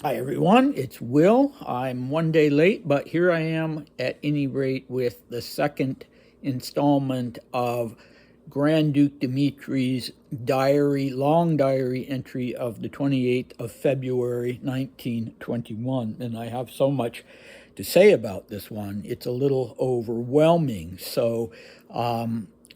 Hi everyone, it's Will. I'm one day late, but here I am at any rate with the second installment of Grand Duke Dmitri's diary, long diary entry of the 28th of February 1921. And I have so much to say about this one, it's a little overwhelming.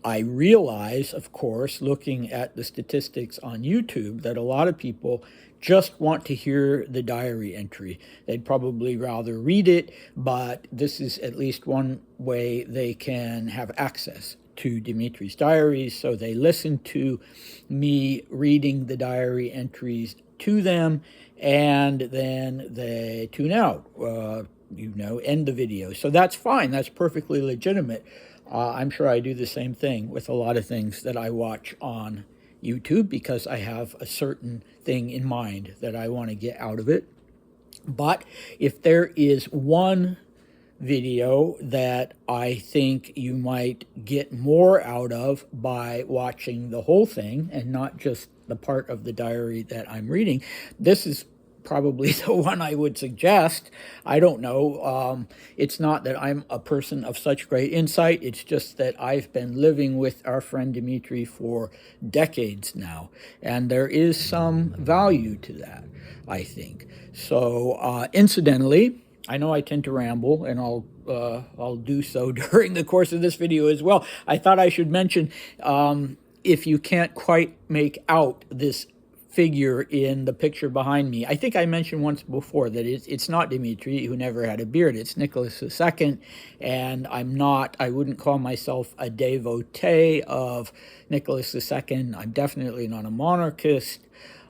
I realize, of course, looking at the statistics on YouTube, that a lot of people just want to hear the diary entry. They'd probably rather read it, but this is at least one way they can have access to Dmitri's diaries. So they listen to me reading the diary entries to them, and then they tune out, end the video. So that's fine. That's perfectly legitimate. I'm sure I do the same thing with a lot of things that I watch on YouTube because I have a certain thing in mind that I want to get out of it. But if there is one video that I think you might get more out of by watching the whole thing and not just the part of the diary that I'm reading, this is probably the one I would suggest. I don't know. It's not that I'm a person of such great insight. It's just that I've been living with our friend Dmitri for decades now, and there is some value to that, I think. So, incidentally, I know I tend to ramble, and I'll do so during the course of this video as well. I thought I should mention, if you can't quite make out this figure in the picture behind me, I think I mentioned once before that it's not Dmitri, who never had a beard. It's Nicholas II, and I wouldn't call myself a devotee of Nicholas II. I'm definitely not a monarchist.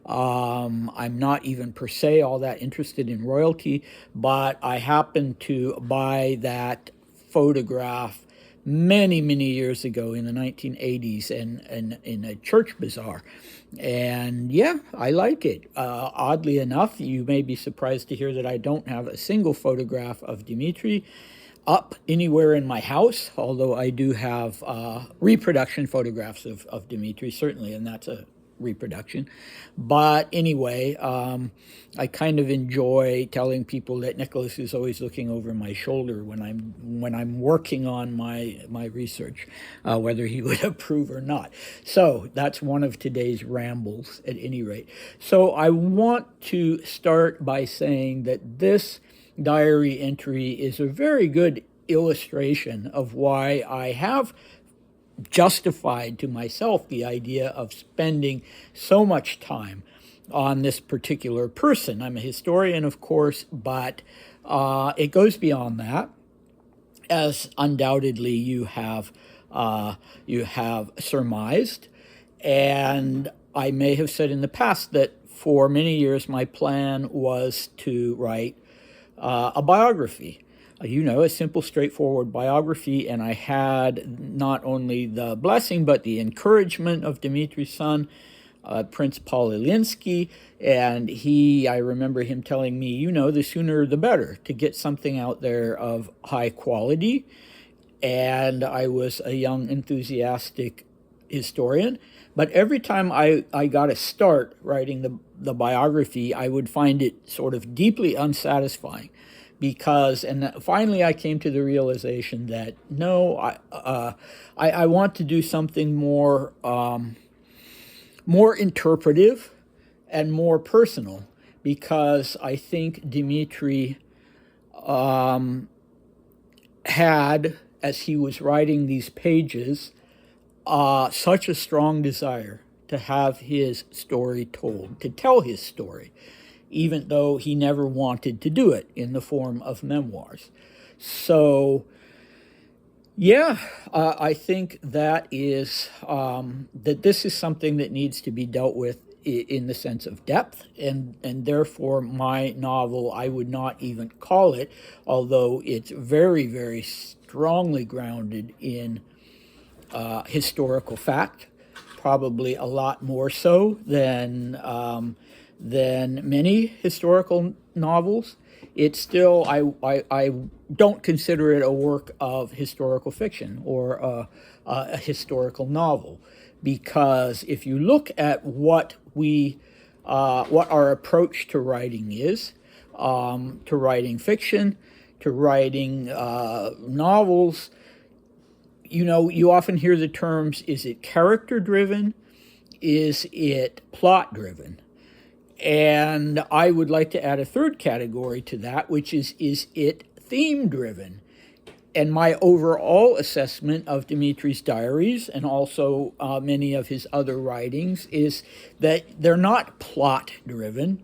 I'm not even per se all that interested in royalty, but I happened to buy that photograph many, many years ago in the 1980s and in a church bazaar. And yeah, I like it. Oddly enough, you may be surprised to hear that I don't have a single photograph of Dmitri up anywhere in my house, although I do have reproduction photographs of Dmitri, certainly, and that's a reproduction. But anyway, I kind of enjoy telling people that Nicholas is always looking over my shoulder when I'm working on my research, whether he would approve or not. So that's one of today's rambles at any rate. So I want to start by saying that this diary entry is a very good illustration of why I have justified to myself the idea of spending so much time on this particular person. I'm a historian, of course, but it goes beyond that, as undoubtedly you have surmised. And I may have said in the past that for many years my plan was to write a biography. A simple, straightforward biography, and I had not only the blessing but the encouragement of Dmitri's son, Prince Paul Ilinsky, and I remember him telling me, the sooner the better to get something out there of high quality. And I was a young, enthusiastic historian, but every time I got to start writing the biography, I would find it sort of deeply unsatisfying. And finally I came to the realization that no, I want to do something more interpretive and more personal, because I think Dmitri had, as he was writing these pages, such a strong desire to have his story told, to tell his story, even though he never wanted to do it in the form of memoirs. So, yeah, I think that this is something that needs to be dealt with in the sense of depth, and therefore my novel, I would not even call it, although it's very, very strongly grounded in historical fact, probably a lot more so than many historical novels. It's still, I don't consider it a work of historical fiction or a historical novel, because if you look at what our approach to writing is, to writing fiction, to writing novels. You often hear the terms, is it character driven? Is it plot driven? And I would like to add a third category to that, which is it theme driven? And my overall assessment of Dmitri's diaries and also many of his other writings is that they're not plot driven.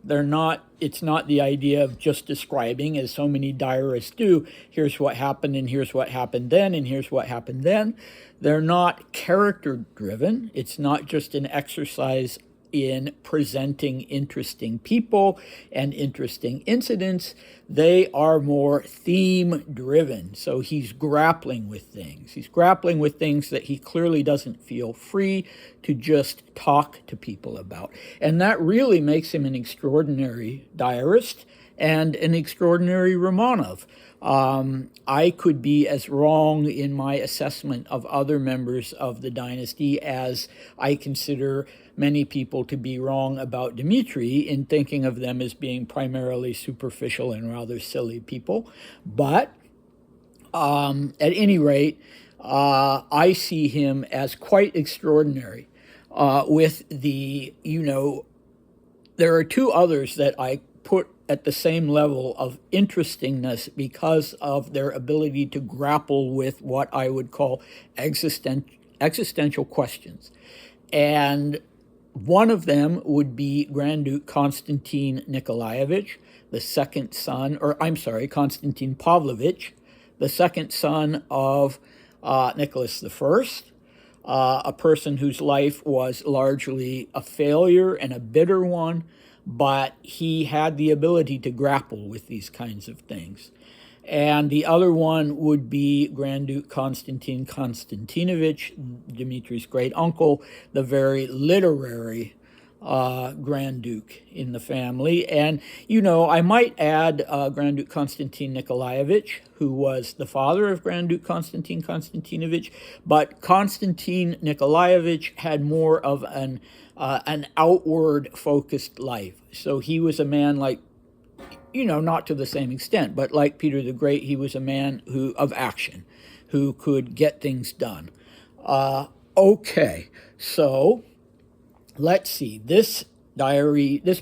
It's not the idea of just describing, as so many diarists do, here's what happened and here's what happened then and here's what happened then. They're not character driven. It's not just an exercise in presenting interesting people and interesting incidents. They are more theme driven. So he's grappling with things. He's grappling with things that he clearly doesn't feel free to just talk to people about. And that really makes him an extraordinary diarist and an extraordinary Romanov. I could be as wrong in my assessment of other members of the dynasty as I consider many people to be wrong about Dmitri in thinking of them as being primarily superficial and rather silly people. But at any rate, I see him as quite extraordinary. With the, there are two others that I put at the same level of interestingness because of their ability to grapple with what I would call existential questions. And one of them would be Grand Duke Konstantin Nikolaevich, Konstantin Pavlovich, the second son of Nicholas I, a person whose life was largely a failure and a bitter one, but he had the ability to grapple with these kinds of things. And the other one would be Grand Duke Konstantin Konstantinovich, Dmitri's great uncle, the very literary Grand Duke in the family. And, I might add Grand Duke Konstantin Nikolaevich, who was the father of Grand Duke Konstantin Konstantinovich, but Konstantin Nikolaevich had more of an outward-focused life. So he was a man like, not to the same extent, but like Peter the Great, he was a man of action, who could get things done. Okay, so let's see. This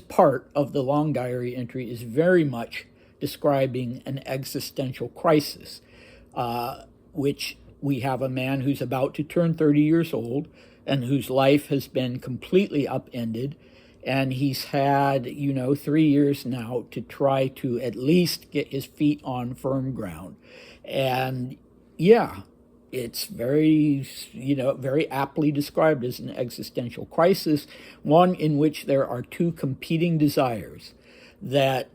part of the long diary entry is very much describing an existential crisis, which we have a man who's about to turn 30 years old and whose life has been completely upended. And he's had, 3 years now to try to at least get his feet on firm ground. And yeah, it's very aptly described as an existential crisis, one in which there are two competing desires, that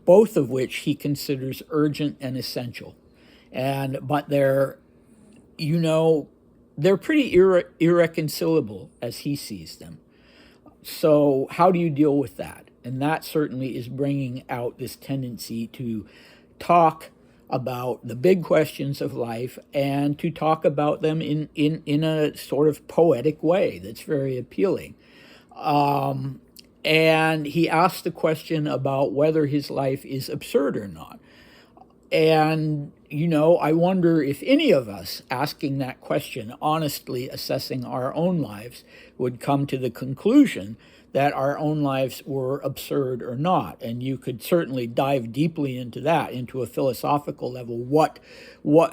both of which he considers urgent and essential. But they're pretty irreconcilable as he sees them. So how do you deal with that? And that certainly is bringing out this tendency to talk about the big questions of life and to talk about them in a sort of poetic way that's very appealing. And he asks the question about whether his life is absurd or not. And, I wonder if any of us asking that question, honestly assessing our own lives, would come to the conclusion that our own lives were absurd or not. And you could certainly dive deeply into that, into a philosophical level.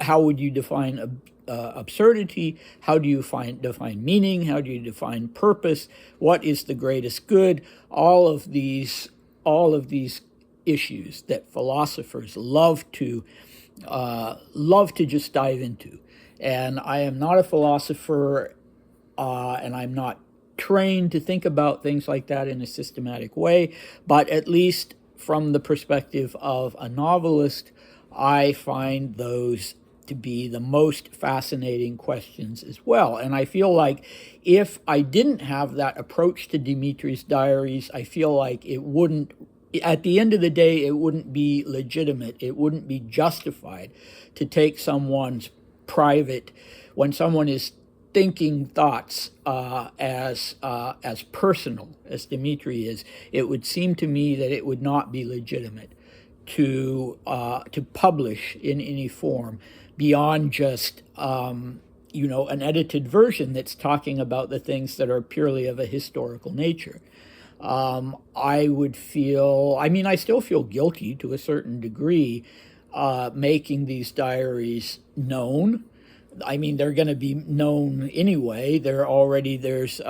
How would you define absurdity? How do you define meaning? How do you define purpose? What is the greatest good? All of these issues that philosophers love to just dive into. And I am not a philosopher, and I'm not trained to think about things like that in a systematic way, but at least from the perspective of a novelist, I find those to be the most fascinating questions as well. And I feel like if I didn't have that approach to Dmitri's diaries, I feel like at the end of the day, it wouldn't be legitimate. It wouldn't be justified to take someone's private, when someone is thinking thoughts as personal as Dmitri is. It would seem to me that it would not be legitimate. to publish in any form beyond just an edited version that's talking about the things that are purely of a historical nature. I would feel, I mean, I still feel guilty to a certain degree making these diaries known. I mean, they're going to be known anyway. There's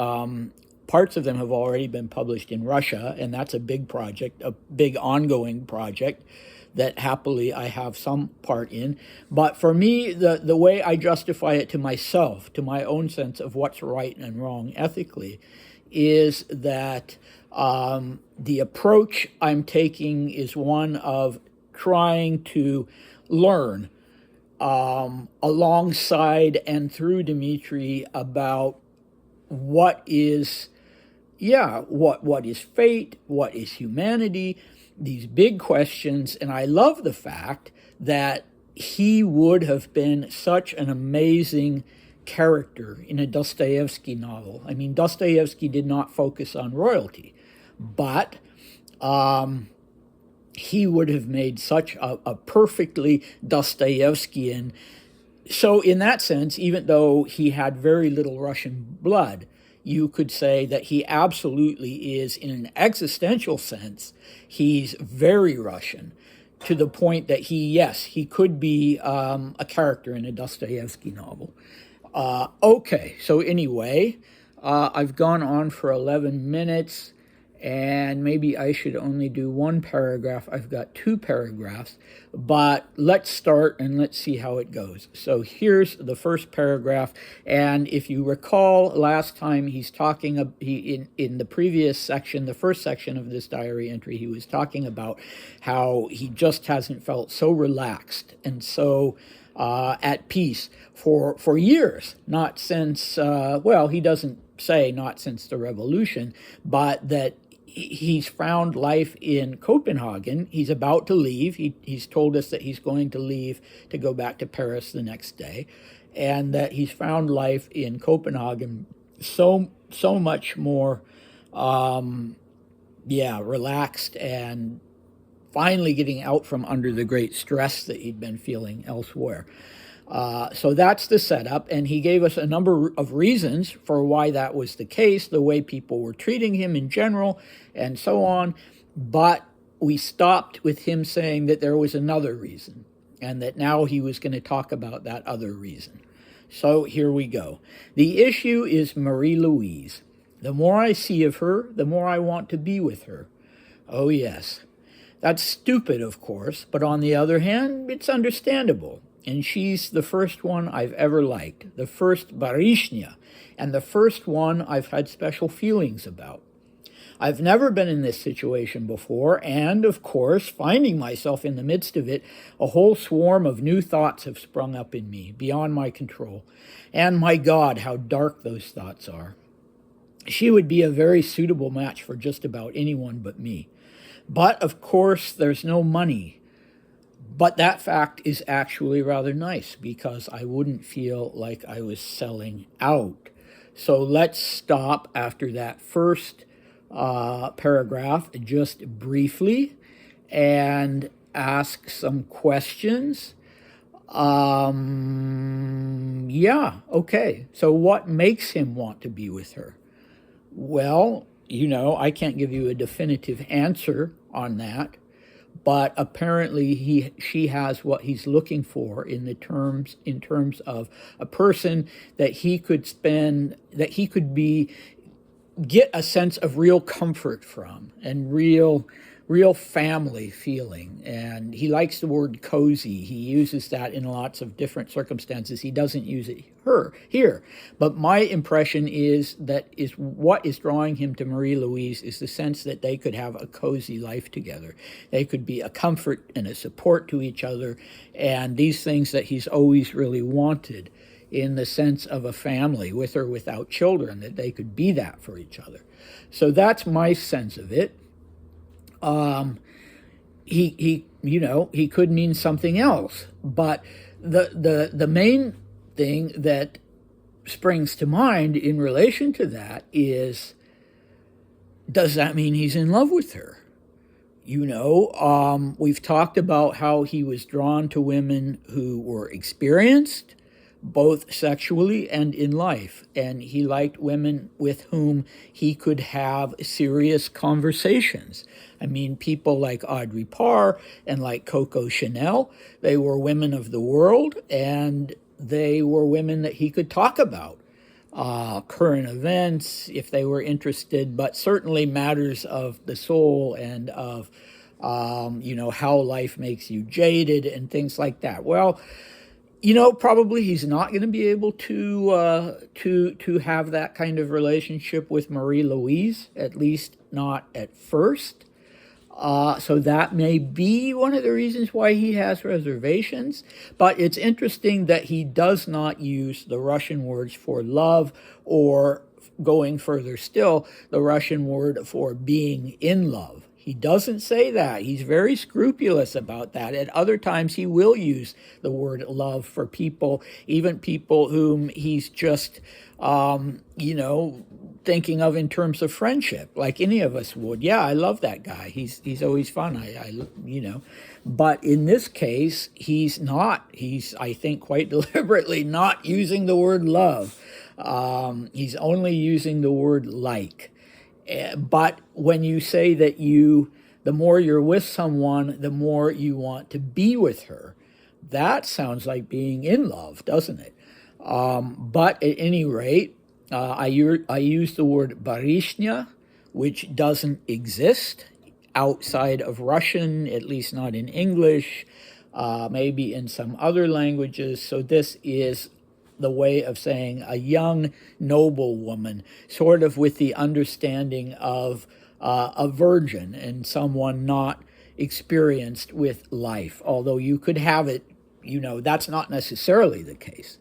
parts of them have already been published in Russia, and that's a big project, a big ongoing project that happily I have some part in. But for me, the way I justify it to myself, to my own sense of what's right and wrong ethically, is that the approach I'm taking is one of trying to learn alongside and through Dmitri about what is fate, what is humanity, these big questions. And I love the fact that he would have been such an amazing character in a Dostoevsky novel. I mean, Dostoevsky did not focus on royalty, but he would have made such a perfectly Dostoevskian. So in that sense, even though he had very little Russian blood, you could say that he absolutely is, in an existential sense, he's very Russian, to the point that he could be a character in a Dostoevsky novel. Okay, so anyway, I've gone on for 11 minutes, and maybe I should only do one paragraph. I've got 2 paragraphs, but let's start and let's see how it goes. So here's the first paragraph, and if you recall last time he's talking, in the previous section, the first section of this diary entry, he was talking about how he just hasn't felt so relaxed and so at peace for years, not since, he doesn't say not since the revolution, but that he's found life in Copenhagen. He's about to leave. He's told us that he's going to leave to go back to Paris the next day, and that he's found life in Copenhagen so much more, relaxed, and finally getting out from under the great stress that he'd been feeling elsewhere. So that's the setup, and he gave us a number of reasons for why that was the case, the way people were treating him in general, and so on. But we stopped with him saying that there was another reason, and that now he was going to talk about that other reason. So here we go. The issue is Marie-Louise. The more I see of her, the more I want to be with her. Oh, yes. That's stupid, of course, but on the other hand, it's understandable. And she's the first one I've ever liked, the first Barishnya, and the first one I've had special feelings about. I've never been in this situation before, and, of course, finding myself in the midst of it, a whole swarm of new thoughts have sprung up in me, beyond my control. And, my God, how dark those thoughts are. She would be a very suitable match for just about anyone but me. But, of course, there's no money. But that fact is actually rather nice, because I wouldn't feel like I was selling out. So let's stop after that first paragraph just briefly and ask some questions. Okay. So what makes him want to be with her? Well, I can't give you a definitive answer on that. But apparently she has what he's looking for in terms of a person that he could get a sense of real comfort from, and real family feeling. And he likes the word cozy. He uses that in lots of different circumstances. He doesn't use it here. But my impression is what is drawing him to Marie-Louise is the sense that they could have a cozy life together. They could be a comfort and a support to each other, and these things that he's always really wanted in the sense of a family, with or without children, that they could be that for each other. So that's my sense of it. He could mean something else, but the main thing that springs to mind in relation to that is, does that mean he's in love with her? We've talked about how he was drawn to women who were experienced, both sexually and in life. And he liked women with whom he could have serious conversations. I mean, people like Audrey Parr and like Coco Chanel, they were women of the world, and they were women that he could talk about. Current events, if they were interested, but certainly matters of the soul and of, how life makes you jaded and things like that. Well, probably he's not going to be able to have that kind of relationship with Marie Louise, at least not at first. So that may be one of the reasons why he has reservations. But it's interesting that he does not use the Russian words for love, or going further still, the Russian word for being in love. He doesn't say that. He's very scrupulous about that. At other times, he will use the word love for people, even people whom he's just, thinking of in terms of friendship, like any of us would. Yeah, I love that guy. He's always fun. But in this case, he's not. He's, I think, quite deliberately not using the word love. He's only using the word like. But when you say that the more you're with someone, the more you want to be with her, that sounds like being in love, doesn't it? But at any rate, I use the word barishnya, which doesn't exist outside of Russian, at least not in English, maybe in some other languages. So this is the way of saying a young, noble woman, sort of with the understanding of a virgin and someone not experienced with life. Although you could have it, that's not necessarily the case.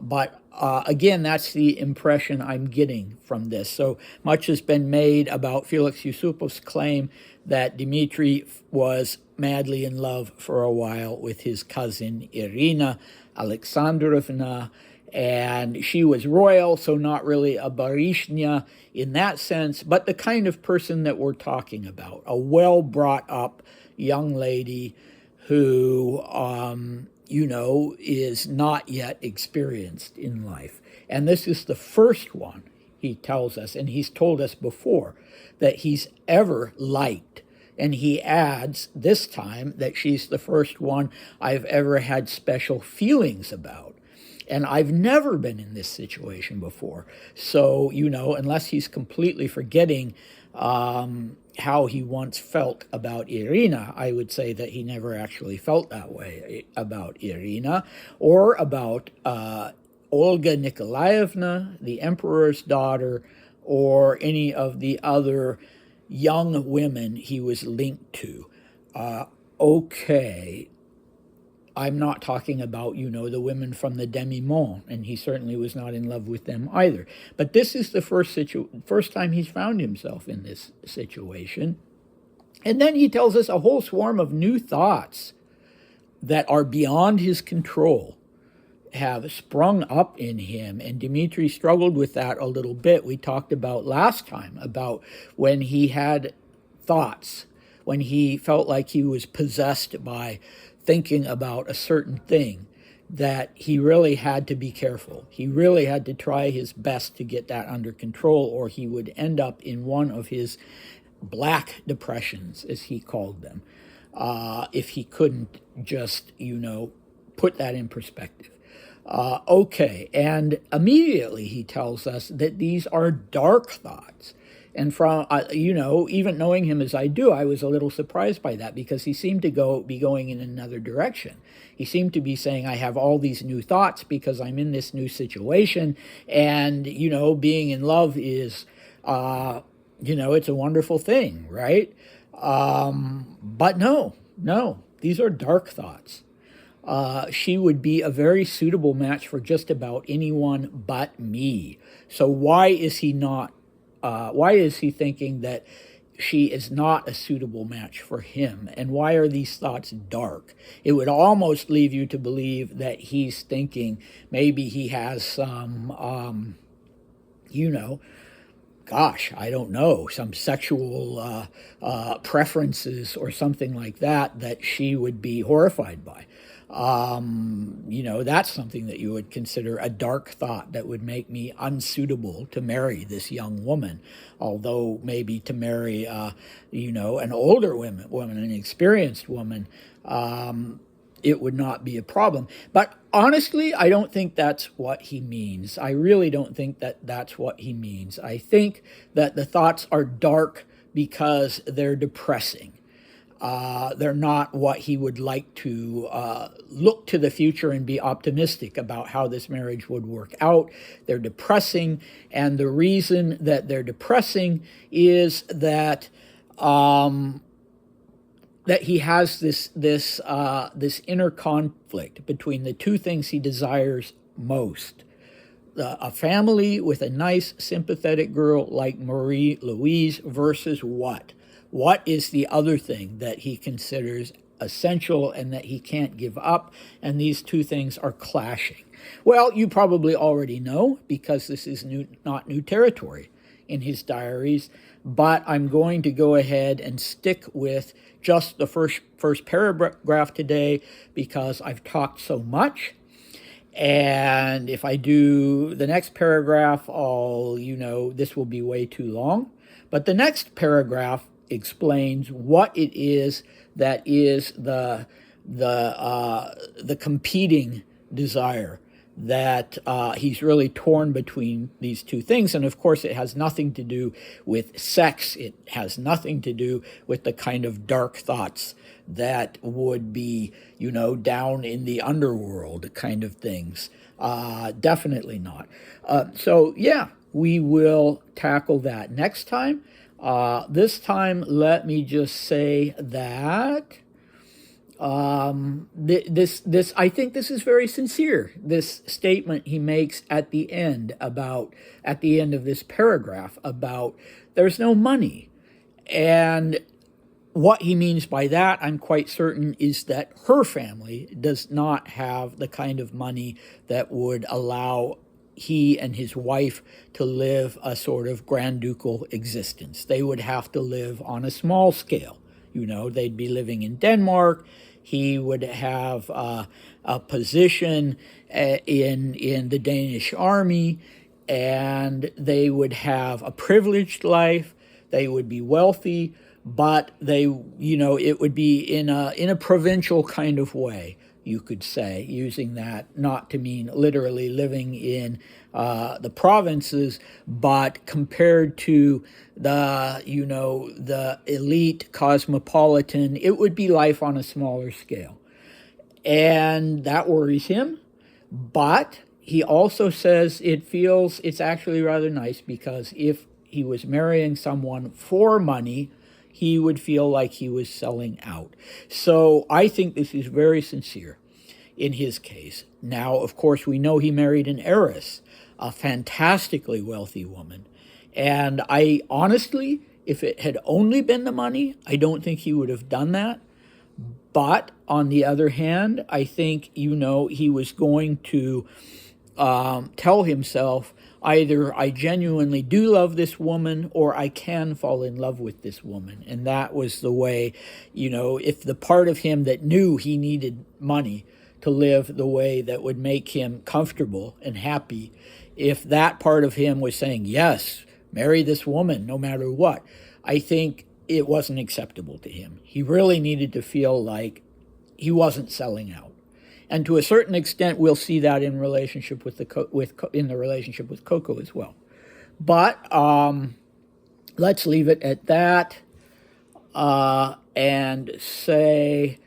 But again, that's the impression I'm getting from this. So much has been made about Felix Yusupov's claim that Dmitri was madly in love for a while with his cousin Irina Alexandrovna, and she was royal, so not really a barishnya in that sense, but the kind of person that we're talking about, a well-brought-up young lady who, is not yet experienced in life. And this is the first one, he tells us, and he's told us before, that he's ever liked. And he adds this time that she's the first one I've ever had special feelings about. And I've never been in this situation before. So, unless he's completely forgetting how he once felt about Irina, I would say that he never actually felt that way about Irina, or about Olga Nikolaevna, the emperor's daughter, or any of the other young women he was linked to. Okay, I'm not talking about, the women from the demi-monde, and he certainly was not in love with them either. But this is the first time he's found himself in this situation. And then he tells us a whole swarm of new thoughts that are beyond his control have sprung up in him. And Dmitri struggled with that a little bit. We talked about last time about when he had thoughts, when he felt like he was possessed by thinking about a certain thing, that he really had to be careful. He really had to try his best to get that under control, or he would end up in one of his black depressions, as he called them, if he couldn't just, put that in perspective. Okay, and immediately he tells us that these are dark thoughts. And from, even knowing him as I do, I was a little surprised by that, because he seemed to be going in another direction. He seemed to be saying, I have all these new thoughts because I'm in this new situation. And, being in love is, it's a wonderful thing, right? But no, these are dark thoughts. She would be a very suitable match for just about anyone but me. So why is he thinking that she is not a suitable match for him? And why are these thoughts dark? It would almost leave you to believe that he's thinking maybe he has some, gosh, I don't know, some sexual preferences or something like that that she would be horrified by. That's something that you would consider a dark thought that would make me unsuitable to marry this young woman. Although maybe to marry, an older woman, an experienced woman, it would not be a problem. But honestly, I don't think that's what he means. I really don't think that that's what he means. I think that the thoughts are dark because they're depressing. They're not what he would like to look to the future and be optimistic about how this marriage would work out. They're depressing, and the reason that they're depressing is that that he has this inner conflict between the two things he desires most. A family with a nice, sympathetic girl like Marie Louise versus what? What is the other thing that he considers essential and that he can't give up? And these two things are clashing. Well, you probably already know because this is not new territory in his diaries, but I'm going to go ahead and stick with just the first paragraph today because I've talked so much. And if I do the next paragraph, this will be way too long. But the next paragraph explains what it is that is the competing desire, that he's really torn between these two things. And of course, it has nothing to do with sex. It has nothing to do with the kind of dark thoughts that would be, down in the underworld kind of things. Definitely not. We will tackle that next time. This time, let me just say that I think this is very sincere. This statement he makes at the end of this paragraph about there's no money. And what he means by that, I'm quite certain, is that her family does not have the kind of money that would allow he and his wife to live a sort of grand ducal existence. They would have to live on a small scale. They'd be living in Denmark. He would have a position in the Danish army, and they would have a privileged life. They would be wealthy, but it would be in a provincial kind of way, you could say, using that not to mean literally living in the provinces, but compared to the elite cosmopolitan, it would be life on a smaller scale. And that worries him. But he also says it's actually rather nice because if he was marrying someone for money, he would feel like he was selling out. So I think this is very sincere in his case. Now, of course, we know he married an heiress, a fantastically wealthy woman. And I honestly, if it had only been the money, I don't think he would have done that. But on the other hand, I think, he was going to tell himself, either I genuinely do love this woman or I can fall in love with this woman. And that was the way, if the part of him that knew he needed money to live the way that would make him comfortable and happy, if that part of him was saying, yes, marry this woman no matter what, I think it wasn't acceptable to him. He really needed to feel like he wasn't selling out. And to a certain extent, we'll see that in relationship with in the relationship with Coco as well. But let's leave it at that and say,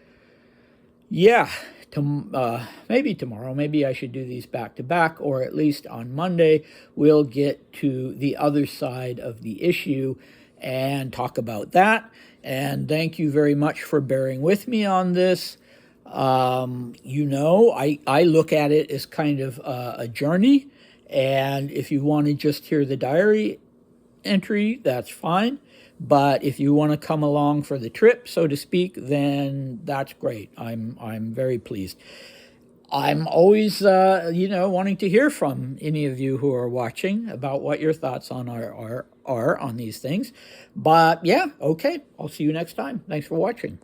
maybe tomorrow. Maybe I should do these back to back, or at least on Monday, we'll get to the other side of the issue and talk about that. And thank you very much for bearing with me on this. I look at it as kind of a journey, and if you want to just hear the diary entry, that's fine. But if you want to come along for the trip, so to speak, then that's great. I'm very pleased. I'm always, wanting to hear from any of you who are watching about what your thoughts on are on these things. But yeah, okay. I'll see you next time. Thanks for watching.